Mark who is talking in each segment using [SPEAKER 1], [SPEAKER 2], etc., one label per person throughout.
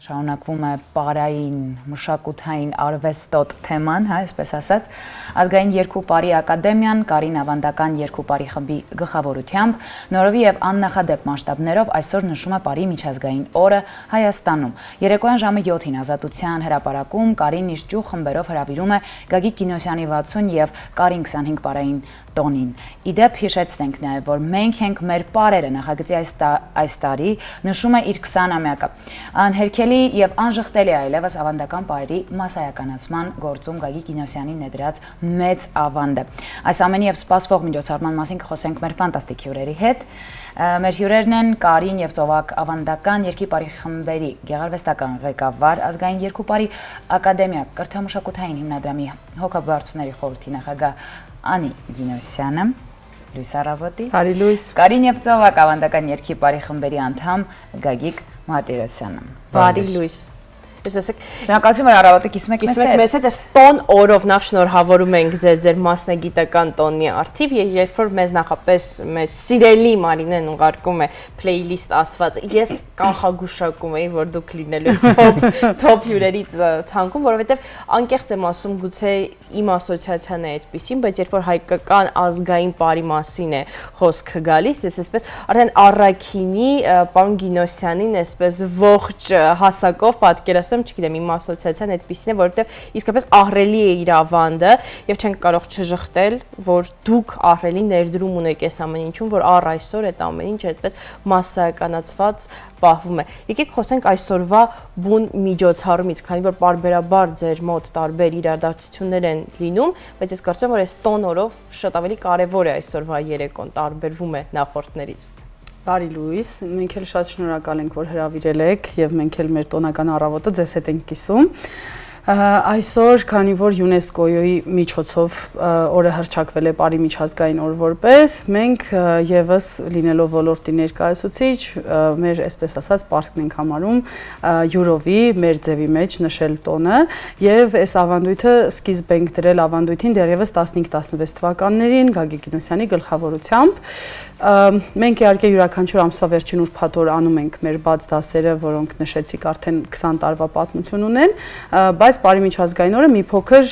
[SPEAKER 1] Շարունակվում է պարային, մշակութային արվեստոտ թեման, այսպես ասած, ազգային երկու պարի ակադեմիան Կարին ավանդական երկու պարի խմբի գլխավորությամբ նորովի եւ աննախադեպ մասշտաբներով այսօր նշում է պարի միջազգային օրը Հայաստանում։ Երեկոյան ժամը 7-ին Ազատության հրապարակում Կարին իր ճյուղ խմբերով հրավիրում է Գագիկ Կինոսյանի 60 եւ Կարին 25 պարային տոնին։ Իդեպ հիշեցնենք նաև, որ մենք ենք մեր պարերը նախագծի այս տարի նշում է իր 20-ամյակը։ Անհերքելի եւ անժխտելի այլևս ավանդական պարերի մասսայականացման գործում Գագիկ Կինոսյանի ներդրած մեծ ավանդը։ Այս ամենի եւ սպասվող միջոցառման մասին կխոսենք մեր ֆանտաստիկ հյուրերի հետ։ Մեր հյուրերն են Կարին եւ Ծովակ ավանդական երկի պարի խմբերի գեղարվեստական ղեկավար, ազգային երկու պարի ակադեմիա կրթամշակութային հիմնադրամի հոգաբարձուների խորհրդի նախագահ Անի Գինոսյանը, Լույս Արավոտի,
[SPEAKER 2] Հարի Լույս,
[SPEAKER 1] Կարին եւ Ծովակ ավանդական երկի պարի խմբերի անդամ Գագիկ Մարտիրոսյանը։
[SPEAKER 2] Հարի Լույս։
[SPEAKER 1] Շնորհակալություն, որ Արավոտը կիսում եք
[SPEAKER 2] մեզ հետ, այս տոն օրով նախ շնորհավորում ենք ձեր մասնագիտական տոնի արդիվ, եւ երբ որ մեզ նախապես մեր սիրելի Մարինեն ուղարկում է playlist ասված, ես կանխագուշակում էի, որ դուք լինելու top հյուրերից ցանկում, որովհետեւ անկեղծ եմ ասում, գուցե իմ ասոցիացիան է այդպեսին, բայց երբ որ հայկական ազգային պարի մասին է խոսքը գալիս, ես այսպես արդեն առաքինի պարոն Գինոսյանին այսպես ողջ հասակով պատկերացնում, չգիտեմ, իմ ասոցիացիան այդպեսին է, որովհետև իսկապես ահռելի է իր ավանդը եւ չենք կարող չժխտել, որ դուք ահռելի ներդրում ունեք այս ամեն ինչում, որ առ այսօր այդ ամեն ինչ այդպես մասսայականացված պահվում է։ Եկեք խոսենք այսօրվա բուն միջոցառումից, քանի որ պարբերաբար ձեր մոտ տարբեր իրադարձություններ են լինում, բայց ես կարծում եմ, որ այս տոն օրով շատ ավելի կարևոր է այսօրվա երեկոն, տարբերվում է նախորդներից։
[SPEAKER 3] Բարի Լույս, մենք էլ շատ շնորհակալ ենք, որ հրավիրել եք եւ մենք էլ մեր տոնական առավոտը ձեզ հետ ենք կիսում։ Այսօր, քանի որ ՅՈՒՆԵՍԿՕ-ի միջոցով օրը հռչակվել է պարի միջազգային օր որպես, մենք եւս լինելով ոլորտի ներկայացուցիչ, մեր այսպես ասած պարտքն ենք համարում յուրովի մեր ձևի մեջ նշել տոնը եւ այս ավանդույթը սկիզբ ենք դրել ավանդույթին դեռևս 15-16 թվականներին Գագիկ Կինոսյանի գլխավորությամբ։ Մենք իհարկե յուրաքանչյուր ամսվա վերջին ուրբաթ օր անում ենք մեր բաց դասերը, որոնք նշեցիք արդեն 20 տարվա պատմություն ունեն, բայց պարի միջազգային օրը մի փոքր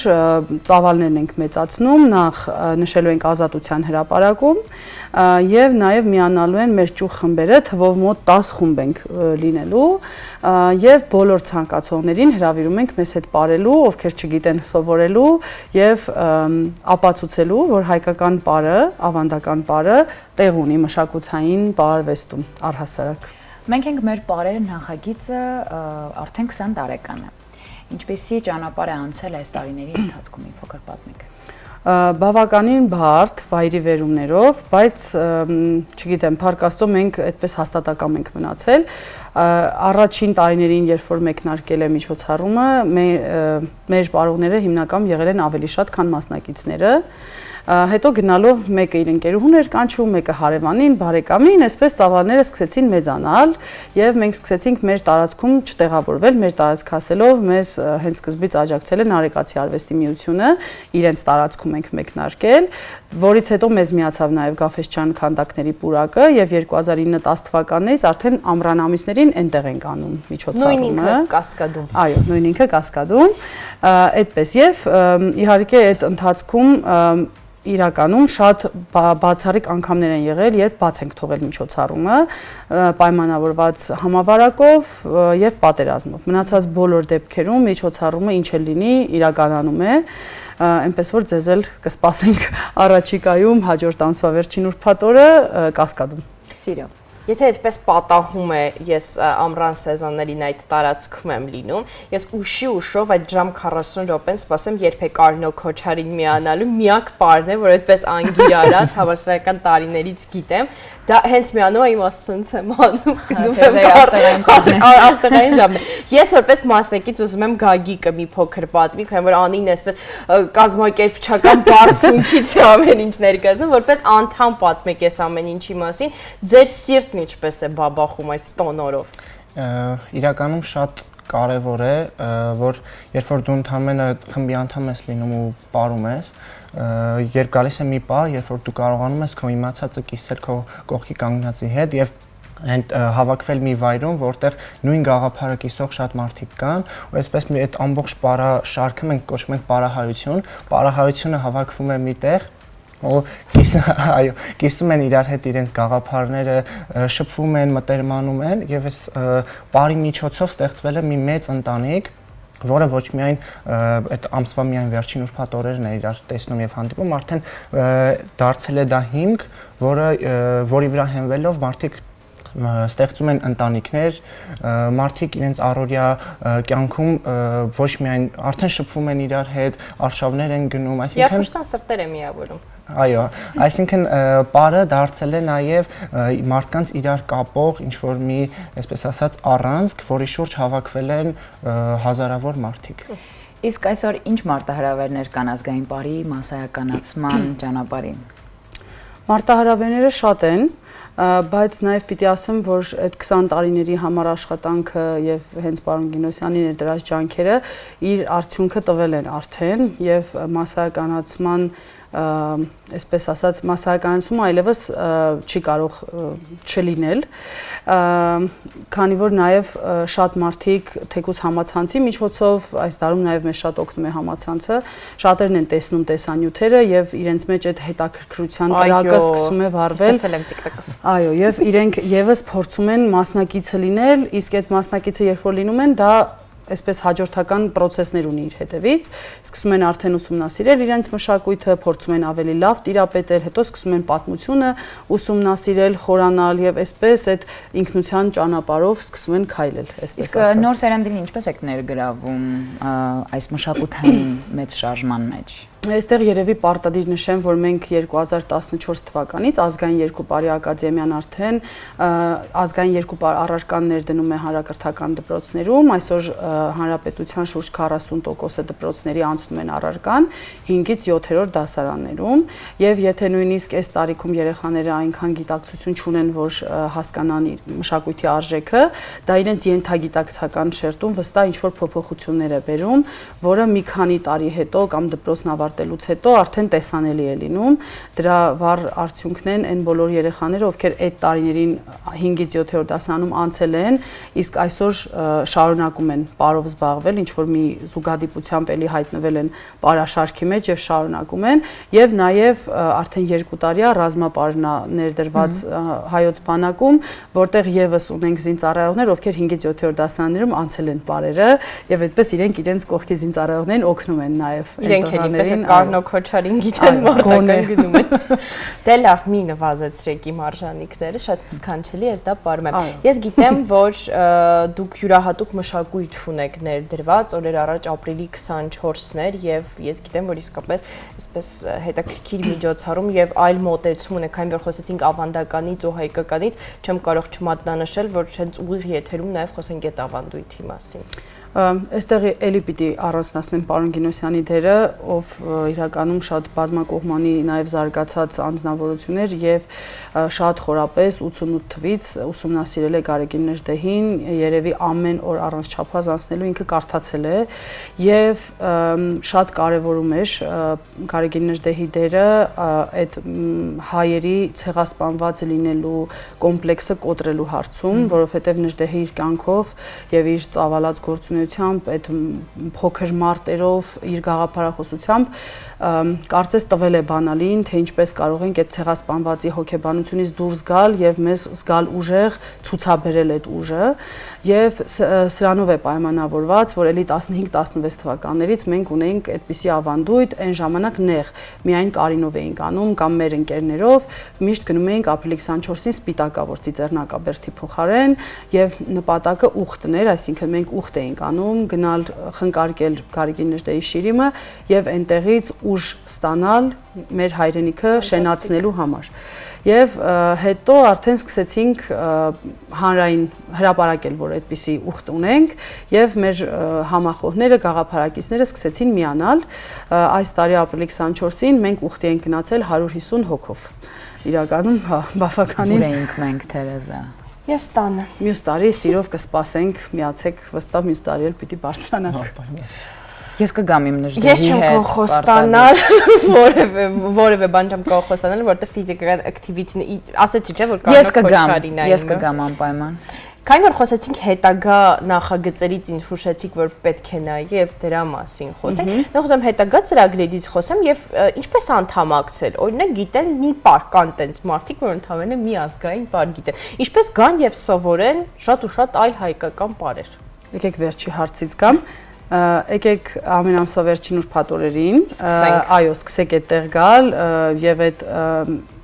[SPEAKER 3] ծավալներն ենք մեծացնում, նախ նշելու ենք Ազատության հրապարակում եւ նաեւ միանալու են մեր ճյուղ խմբերը, թվով մոտ 10 խումբ ենք լինելու եւ բոլոր ցանկացողներին հրավիրում ենք մեզ հետ ապարելու, ովքեր չգիտեն սովորելու եւ ապացուցելու, որ հայկական պարը, ավանդական պարը տեղ ունի մշակութային պարարվեստում առհասարակ։
[SPEAKER 1] Մենք ենք մեր պարերը նախագիծը արդեն 20 տարեկան է։ Ինչպեսի ճանապարհ է անցել այս տարիների ընթացքում, մի փոքր պատմեք։
[SPEAKER 3] Բավականին բարդ վայրիվերումներով, բայց չգիտեմ, փառք Աստծո մենք այդպես հաստատակամ ենք մնացել։ Առաջին տարիներին, երբ որ մեկնարկել է միջոցառումը, մեր պարողները հիմնական եղել են ավելի շատ, քան մասնակիցները։ Հետո գնալով մեկը իր ընկերուհուն էր կանչում, մեկը հարևանին, բարեկամին, այսպես ծավալները սկսեցին մեծանալ եւ մենք սկսեցինք մեր տարածքում չտեղավորվել, մեր տարածք հասելով մեզ հենց սկզբից աջակցել է Նարեկացի արվեստի միությունը, իրենց տարածքում ենք մեկնարկել, որից հետո մեզ միացավ նաեւ Գաֆեսչյան քանդակների պուրակը եւ 2009-10 թվականներից արդեն ամռան ամիսներին այնտեղ ենք անում միջոցառումը։
[SPEAKER 2] Նույն ինքը Կասկադում։
[SPEAKER 3] Այո, նույն ինքը Կասկադում։ Այդպես եւ իհարկե այդ ընթացքում իրականում շատ բացառիկ անգամներ են եղել, երբ բաց ենք թողել միջոցառումը, պայմանավորված համավարակով եւ պատերազմով։ Մնացած բոլոր դեպքերում միջոցառումը ինչ էլ լինի, իրականանում է, այնպես որ ձեզ էլ կսպասենք առաջիկայում հաջորդ ամսվա վերջին ուրբաթ օրը Կասկադում։
[SPEAKER 1] Սիրով։
[SPEAKER 2] Եթե այդպես պատահում է, ես ամռան սեզոններին այդ տարածքում եմ լինում, ես ուշով այդ ժամ 40 րոպեն սպասեմ, երբ է Կարինո Քոչարին միանալու, միակ պարն է, որ այդպես անգիր արած հավասարական տարիներից գիտեմ, դա հենց միանում է իմ ասենց եմ անում, աստղային ժամն է։ Ես որպես մասնակից ուզում եմ Գագիկը մի փոքր պատմի, քանի որ Անին այսպես կազմակերպչական բարձունքից է ամեն ինչ ներկայացնում, որպես անդամ պատմեք այս ամեն ինչի մասին, ձեր սիրտն ինչպես է բաբախում այս տոն օրով։
[SPEAKER 4] Իրականում շատ կարևոր է, որ երբ որ դու ընդհանրապես խմբի անդամ ես լինում ու պարում ես, երբ գալիս է մի պահ, երբ որ դու կարողանում ես քո իմացածը կիսել քո կողքի կանգնածի հետ եւ հավաքվել մի վայրում, որտեղ նույն գաղափարը կիսող շատ մարդիկ կան, ու այսպես մի այդ ամբողջ շարքը մենք կոչում ենք պարահայություն, պարահայությունը հավաքվում է միտեղ ու կիսում են իրար հետ իրենց գաղափարները, շփվում են, մտերմանում են եւ այս պարի միջոցով ստեղծվել է մի մեծ ընտանիք, որը ոչ միայն այդ ամսվա միայն վերջին ուրբաթ օրերն է իրար տեսնում եւ հանդիպում, արդեն դարձել է դա հիմք, որի վրա հենվելով մարդիկ ստեղծում են ընտանիքներ, մարդիկ իրենց առօրյա կյանքում ոչ միայն արդեն շփվում են իրար հետ, արշավներ են գնում, այսինքն
[SPEAKER 2] Երբուշտան սրտեր է միավորում։
[SPEAKER 4] Այո, այսինքն պարը դարձել է նաև մարդկանց իրար կապող ինչ-որ մի, այսպես ասած, առանցք, որի շուրջ հավաքվել են հազարավոր մարդիկ։
[SPEAKER 1] Իսկ այսօր ինչ մարտահրավերներ կան ազգային պարի մասսայականացման ճանապարհին։
[SPEAKER 3] Մարտահրավերները շատ են, բայց նաև պիտի ասեմ, որ այդ 20 տարիների համար աշխատանքը եւ հենց պարոն Գինոսյանի ներդրած ջանքերը իր արդյունքը տվել են արդեն եւ մասսայականացման այսպես ասած մասսայականացումը այլևս չի կարող չլինել, քանի որ նաև շատ մարդիկ թեկուզ համացանցի միջոցով այս դարում նաև մեզ շատ օգնում է համացանցը, շատերն են տեսնում տեսանյութերը եւ իրենց մեջ այդ հետաքրքրության կրակը սկսում է վառվել։
[SPEAKER 2] Տեսել եմ TikTok-ում։
[SPEAKER 3] Այո, եւ իրենք եւս փորձում են մասնակիցը լինել, իսկ այդ մասնակիցը երբ որ լինում են, դա այսպես հաջորդական process-ներ ունի իր հետևից, սկսում են արդեն ուսումնասիրել իրենց մշակույթը, փորձում են ավելի լավ տիրապետել, հետո սկսում են պատմությունը ուսումնասիրել, խորանալ եւ այսպես այդ ինքնության ճանապարհով սկսում են քայլել, այսպես ասած։
[SPEAKER 1] Իսկ նոր սերնդին ինչպես եք ներգրավում այս մշակութային մեծ շարժման մեջ։
[SPEAKER 3] Այստեղ երևի պարտադիր նշեմ, որ մենք 2014 թվականից ազգային երկու պարի ակադեմիան արդեն ազգային երկու պար առարկան ներդնում է հանրակրթական դպրոցներում, այսօր հանրապետության շուրջ 40%-ը դպրոցների անցնում են առարկան 5-ից 7-րդ դասարաններում, եւ եթե նույնիսկ այս տարիքում երեխաները այնքան գիտակցություն չունեն, որ հասկանան մշակույթի արժեքը, դա իրենց ենթագիտակցական շերտում վստահ ինչ-որ փոփոխություններ է բերում, որը մի քանի տարի հետո կամ դպրոցն ավարտելուց հետո արդեն տեսանելի է լինում, դրա վառ արդյունքն են այն բոլոր երեխաները, ովքեր այդ տարիներին 5-ից 7-րդ դասարանում անցել են, իսկ այսօր շարունակում են պարով զբաղվել, ինչ որ մի զուգադիպությամբ էլի հայտնվել են պարաշարքի մեջ եւ շարունակում են, եւ նաեւ արդեն 2 տարի է ռազմապարն ներդրված հայոց բանակում, որտեղ եւս ունենք զինծառայողներ, ովքեր 5-ից 7-րդ դասարաններում անցել են պարերը եւ այդպես իրենց կողքի զինծառայողներին օգնում են նաեւ
[SPEAKER 2] այն Կարնո Քոչարին գիտեն մարտական գնում են։ Դե լավ, մի նվազեցրեք իմ արժանինքները, շատ սքանչելի է, դա պարում եմ։ Ես գիտեմ, որ դուք յուրահատուկ մշակույթ ունեք ներդրված, օրեր առաջ ապրիլի 24-ն էր եւ ես գիտեմ, որ իսկապես այսպես հետաքրքիր միջոցառում եւ այլ մոտեցում ունեք, այն որ խոսեցինք ավանդականից ու հայկականից, չեմ կարող չմատնանշել, որ հենց ուղիղ եթերում նաեւ խոսենք այդ ավանդույթի մասին։
[SPEAKER 3] Այստեղ էլի պիտի առանձնացնեմ պարոն Գինոսյանի դերը, ով իրականում շատ բազմակողմանի նաև զարգացած անձնավորություններ եւ շատ խորապես 88 թվից ուսումնասիրել է Գարեգին Նժդեհին, երևի ամեն օր առանց չափած անցնելու ինքը կարդացել է եւ շատ կարեւորում էր Գարեգին Նժդեհի դերը այդ հայերի ցեղասպանված լինելու կոմպլեքսը կոտրելու հարցում, որովհետեւ Նժդեհի իր կյանքով եւ իր ծավալած գործունեությամբ այդ փոքր մարտերով իր գաղափարախոսությամբ կարծես տվել է բանալին, թե ինչպես կարող ենք այդ ցեղասպանվածի հոգեբանությունից դուրս գալ եւ մեզ զգալ ուժեղ ցուցաբերել այդ ուժը եւ սրանով է պայմանավորված, որ էլի 15-16 թվականներից մենք ունենք այդպիսի ավանդույթ, այն ժամանակ նեղ միայն Կարինով էինք անում կամ մեր ընկերներով, միշտ գնում էինք ապրիլի 24-ին Սպիտակավոր Ծիծեռնակաբերդի փոխարեն եւ նպատակը ուխտն էր, այսինքն մենք ուխտ էինք անում, գնալ խնկարկել Գարեգին Նժդեհի շիրիմը եւ այնտեղից ուժ ստանալ մեր հայրենիքը շենացնելու համար։ Եվ հետո արդեն սկսեցինք հանրային հրապարակել, որ այդպիսի ուխտ ունենք եւ մեր համախոհները, գաղափարակիցները սկսեցին միանալ։ Այս տարի ապրիլի 24-ին մենք ուխտի ենք գնացել 150 հոգով։ Իրականում, բավականին
[SPEAKER 1] Ուր էինք մենք, Թերեզա։
[SPEAKER 2] Ես տանը։
[SPEAKER 3] Մյուս տարի սիրով կսպասենք, միացեք, վստահ մյուս տարի էլ պիտի բարձրանանք։
[SPEAKER 1] Ես կգամ իմ նժդեհի հետ։
[SPEAKER 2] Ես չեմ կարող խոստանալ որևէ բան չեմ կարող խոստանալ, որտեղ physical activity-ն ասեցի չէ որ կարող քոչարի նայում։
[SPEAKER 1] Ես կգամ անպայման։
[SPEAKER 2] Քանի որ խոսեցինք հետագա նախագծերից, ինձ հուշեցիք, որ պետք է նաև դրա մասին խոսենք։ Նախ ուզում հետագա ծրագրերից խոսեմ եւ ինչպես անդամակցել։ Օրինակ գիտեն մի պար կան տենց մարդիկ, որ ընդհանրապես մի ազգային պար գիտեն։ Ինչպես գան եւ սովորեն շատ ու շատ այլ հայկական պարեր։
[SPEAKER 3] Եկեք վերջի հարցից գամ։ Եկեք ամեն ամսվա վերջին ուրբաթ օրերին, այո, սկսեք այդտեղ գալ եւ այդ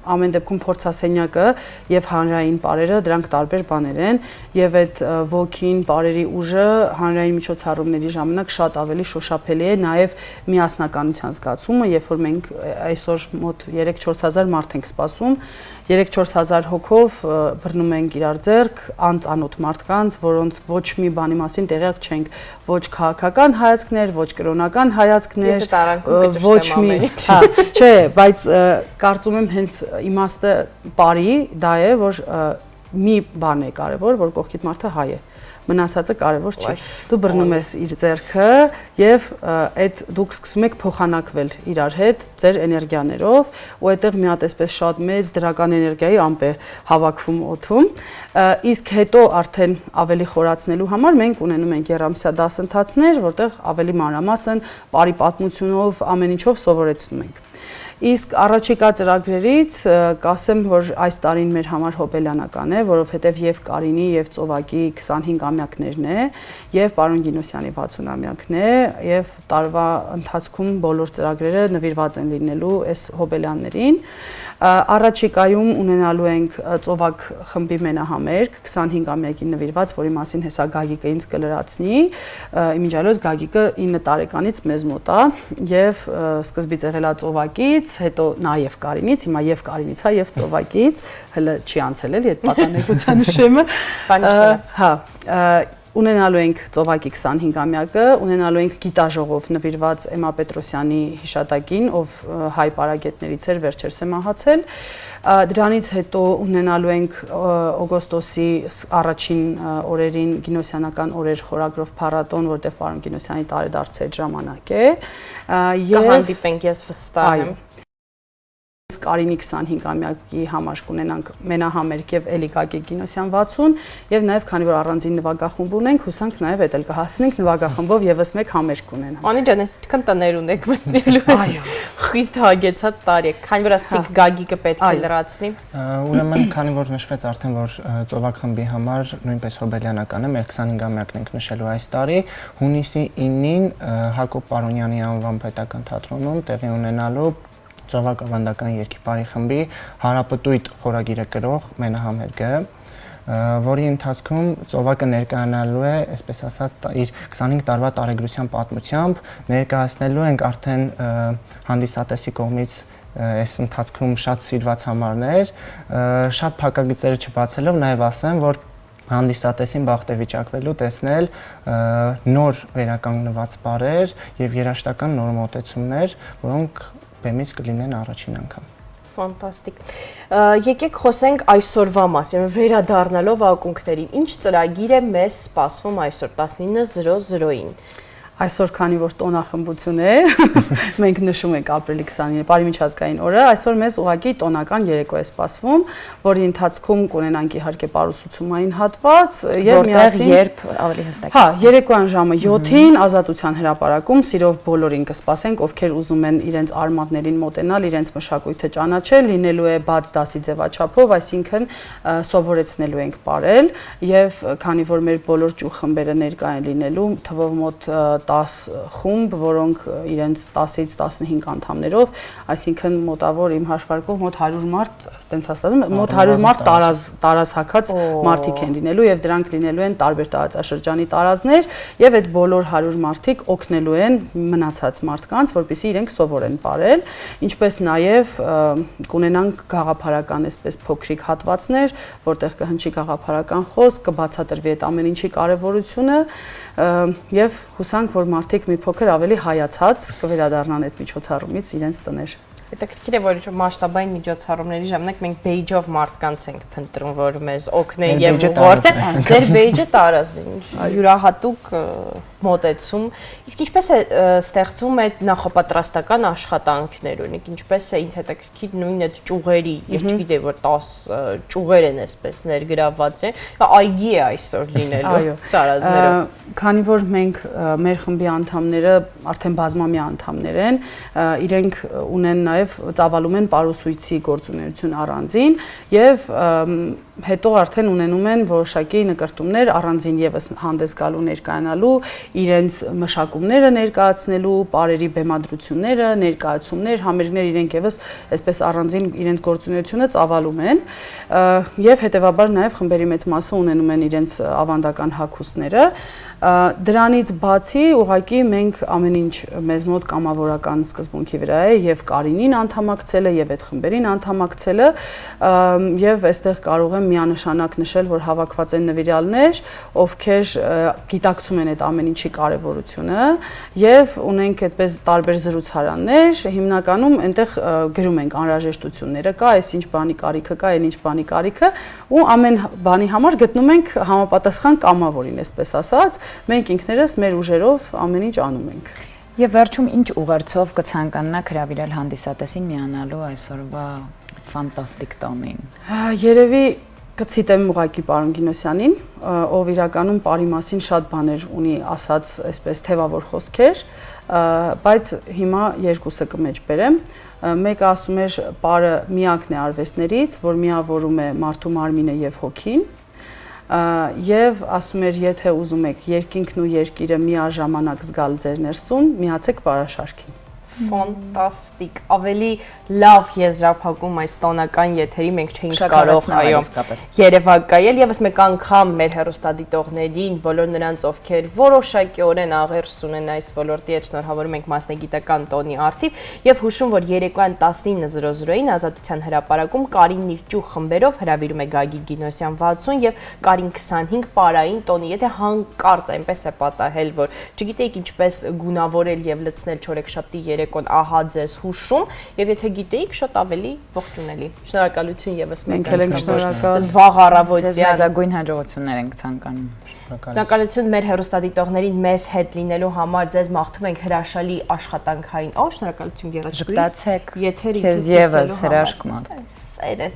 [SPEAKER 3] ամեն դեպքում փորձասենյակը եւ հանրային պարերը դրանք տարբեր բաներ են եւ այդ ոգին, պարերի ուժը հանրային միջոցառումների ժամանակ շատ ավելի շոշափելի է նաեւ միասնականության զգացումը, երբ որ մենք այսօր մոտ 3-4000 մարդ ենք սպասում, 3-4000 հոգով բռնում ենք իրար ձեռք, անծանոթ մարդկանց, որոնց ոչ մի բանի մասին տեղյակ չենք, ոչ քաղաքական հայացքներ, ոչ կրոնական հայացքներ, ոչ մի, հա, չէ, բայց կարծում եմ հենց իմաստը բարի դա է, որ մի բան է կարևոր, որ կողքիդ մարդը հայ է։ Մնացածը կարևոր չէ։ Դու բռնում ես իր ձեռքը եւ այդ դուք սկսում եք փոխանակվել իրար հետ ձեր էներգիաներով, ու այդտեղ մի հատ էսպես շատ մեծ դրական էներգիայի ամպ է հավաքվում օդում։ Իսկ հետո արդեն ավելի խորացնելու համար մենք ունենում ենք երամսյա դասընթացներ, որտեղ ավելի մանրամասն բարի պատմությունով, ամեն ինչով սովորեցնում ենք։ Իսկ առաջիկա ծրագրերից կասեմ, որ այս տարին մեր համար հոբելյանական է, որովհետև եւ Կարինի եւ Ծովակի 25-ամյակներն է, եւ պարոն Գինոսյանի 60-ամյակն է, եւ տարվա ընթացքում բոլոր ծրագրերը նվիրված են լինելու այս հոբելյաններին։ Առաջիկայում ունենալու ենք Ծովակ խմբի մենահամերգ 25-ամյակին նվիրված, որի մասին հեսա Գագիկը ինձ կլրացնի։ Իմիջիալոց Գագիկը 9 տարեկանից մեզ մոտ է եւ սկզբից եղել է Ծովակից, հետո նաեւ Կարինից, հիմա եւ Կարինից է եւ Ծովակից, հələ չի անցել էլի այդ պատանեկության շեմը։
[SPEAKER 2] Բան չկարած։
[SPEAKER 3] Հա, ունենալու ենք Ծովակի 25-ամյակը, ունենալու ենք գիտաժողով նվիրված Էմմա Պետրոսյանի հիշատակին, ով հայ պարագետներից էր, վերջերս է մահացել։ Դրանից հետո ունենալու ենք օգոստոսի առաջին օրերին Գինոսյանական օրեր խորագրով փառատոն, որտեղ պարոն Գինոսյանի տարեդարձը այդ ժամանակ է։
[SPEAKER 2] Կհանդիպենք, ես վստահ եմ։
[SPEAKER 3] Կարինի 25-ամյակի համար կունենանք մենահամերգ եւ էլի Գագիկ Գինոսյան 60 եւ նաեւ քանի որ առանձին նվագախումբ ունենք, հուսանք նաեւ էդ էլ կհասնենք նվագախմբով եւս մեկ համերգ կունենանք։
[SPEAKER 2] Անի ջան, այսքան տներ ունեք մտնելու։ Այո։ Խիստ հագեցած տարի է։ Քանի որ ասացիք Գագիկը պետք է լրացնի։
[SPEAKER 4] Ուրեմն քանի որ նշվեց արդեն որ Ծովակ խմբի համար նույնպես հոբելյանական է, մեր 25-ամյակն ենք նշելու այս տարի, հունիսի 9-ին Հակոբ Պարոնյանի անվան պետական թատրոնում տեղի ունենալու Ծովակ ավանդական երգիպարի խմբի հարապտույտ խորագիրը կրող մենահամերգը, որի ընթացքում Ծովակը ներկայանալու է, այսպես ասած, իր 25 տարվա տարեգրության պատմությամբ, ներկայացնելու ենք արդեն հանդիսատեսի կողմից այս ընթացքում շատ սիրված համարներ, շատ փակագծերը չբացելով, նաև ասեմ, որ հանդիսատեսին բախտ է վիճակվելու տեսնել նոր վերականգնված պարեր եւ երաժշտական նոր մոտեցումներ, որոնք բեմից կլինեն առաջին անգամ։
[SPEAKER 2] Ֆանտաստիկ։ Եկեք խոսենք այսօրվա մասին, վերադառնալով ակունքներին։ Ինչ ծրագիր է մեզ սպասվում այսօր 19:00-ին։
[SPEAKER 3] Այսօր քանի որ տոնախմբություն է, մենք նշում ենք ապրիլի 29-ը, Պարի միջազգային օրը, այսօր մեզ ուղղակի տոնական երեկո է սպասվում, որի ընթացքում կունենանք իհարկե պարուսուցումային հատված եւ միասին
[SPEAKER 1] երբ ավելի հստակ։
[SPEAKER 3] Հա, երեկոյան ժամը 7-ին Ազատության հրապարակում սիրով բոլորին կսպասենք, ովքեր ուզում են իրենց արմատներին մոտենալ, իրենց մշակույթը ճանաչել, լինելու է բաց դասի ձևաչափով, այսինքն սովորեցնելու ենք ապրել եւ քանի որ մեր բոլոր ճյուղ-խմբերը ներկա են լինելու, թվով մոտ 10 խումբ, որոնք իրենց 10-ից 15 անդամներով, այսինքն մոտավոր իմ հաշվարկով մոտ 100 մարդ, տենց հաստատում, մոտ 100 մարդ տարազ հագած մարդիկ են լինելու եւ դրանք լինելու են տարբեր տարածաշրջանի տարազներ եւ այդ բոլոր 100 մարդիկ օգնելու են մնացած մարդկանց, որպեսզի իրենք սովորեն ապրել, ինչպես նաեւ կունենանք գաղափարական այսպես փոքրիկ հատվածներ, որտեղ կհնչի գաղափարական խոսք, կբացատրվի այդ ամեն ինչի կարեւորությունը եւ հուսանք որ մարդիկ մի փոքր ավելի հայացած կվերադառնան այդ միջոցառումից իրենց տներ։
[SPEAKER 2] Հետաքրքիր է, որ մասշտաբային միջոցառումների ժամանակ մենք բեյջով մարդկանց ենք փնտրում, որ մեզ օգնեն եւ ուղղորդեն։ Ձեր բեյջը տարածին, յուրահատուկ մոտեցում։ Իսկ ինչպես է ստեղծում այդ նախապատրաստական աշխատանքներ, օրինակ ինչպես է ինձ հետաքրքիր նույն այդ ճյուղերի, ես չգիտեի որ 10 ճյուղեր են այսպես ներգրավված են, այգի է այսօր լինելու տարածներով։
[SPEAKER 3] Քանի որ մենք մեր խմբի անդամները արդեն բազմամյա անդամներ են, իրենք ունեն նաև ծավալում են պարուսույցի գործունեություն առանձին եւ հետո արդեն ունենում են որոշակի նկարտումներ առանձին եւս հանդես գալու ներկայանալու, իրենց մշակումները ներկայացնելու, բարերի բեմադրությունները, ներկայացումներ, համերգներ իրենք եւս այսպես առանձին իրենց գործունեությունը ծավալում են եւ հետեւաբար նաեւ խմբերի մեծ մասը ունենում են իրենց ավանդական հագուստները։ Դրանից բացի ուղղակի մենք ամեն ինչ մեզ մոտ կամավորական սկզբունքի վրա է եւ Կարինին անդամակցելը եւ այդ խմբերին անդամակցելը եւ այստեղ կարող եմ միանշանակ նշել, որ հավաքված են նվիրյալներ, ովքեր գիտակցում են այդ ամեն ինչի կարեւորությունը եւ ունենք այդպես տարբեր զրուցարաններ, հիմնականում այնտեղ գրում ենք անհրաժեշտությունները, կա այս ինչ բանի կարիքը կա, այն ինչ բանի կարիքը ու ամեն բանի համար գտնում ենք համապատասխան կամավորին, այսպես ասած, մենք ինքներս մեր ուժերով ամեն ինչ անում ենք։
[SPEAKER 1] Եվ վերջում ինչ ուղերձով կցանկանաք հրավիրել հանդիսատեսին միանալու այսօրվա ֆանտաստիկ տոնին։
[SPEAKER 3] Երևի կցիտեմ ուղղակի պարոն Գինոսյանին, ով իրականում բարի մասին շատ բաներ ունի ասած, այսպես թևավոր խոսքեր, բայց հիմա երկուսը կմեջբերեմ։ Մեկը ասում էր, բարը միակն է արվեստներից, որ միավորում է մարդու մարմինը եւ հոգին, եւ ասում էր, եթե ուզում եք երկինքն ու երկիրը միաժամանակ զգալ ձեր ներսում, միացեք բարաշարքին։
[SPEAKER 2] Ֆանտաստիկ, ավելի լավ եզրափակում այս տոնական եթերի մենք չէինք կարող, այո, երևակայել եւս մեկ անգամ մեր հեռուստադիտողներին, բոլոր նրանց, ովքեր որոշակիորեն աղերս ունեն այս ոլորտի հետ, շնորհավորում ենք մասնագիտական տոնի առթիվ եւ հուշում, որ երեկոյան 19:00-ին Ազատության հրապարակում Կարինն իր ճյուղ խմբերով հրավիրում է Գագիկ Գինոսյան 60 եւ Կարին 25 պարային տոնի, եթե հանկարծ այնպես է պատահել, որ չգիտեիք ինչպես գունավորել եւ լցնել չորեքշաբթի երեկոն ահա ձեզ հուշում եւ եթե գիտեիք շատ ավելի ողջունելի։ Շնորհակալություն եւս մեկ
[SPEAKER 3] անգամ։ Շնորհակալ։
[SPEAKER 2] Վաղ առավոտյան
[SPEAKER 1] մեծագույն հաջողություններ ենք ցանկանում։
[SPEAKER 2] Շնորհակալություն մեր հեռուստադիտողներին մեզ հետ լինելու համար, ձեզ մաղթում ենք հրաշալի աշխատանքային օր, շնորհակալություն Գեղեցիկ։
[SPEAKER 1] Ժպտացեք։
[SPEAKER 2] Եթերի
[SPEAKER 1] Քեզ եւս հրաշք մոտ։
[SPEAKER 2] Սեր է։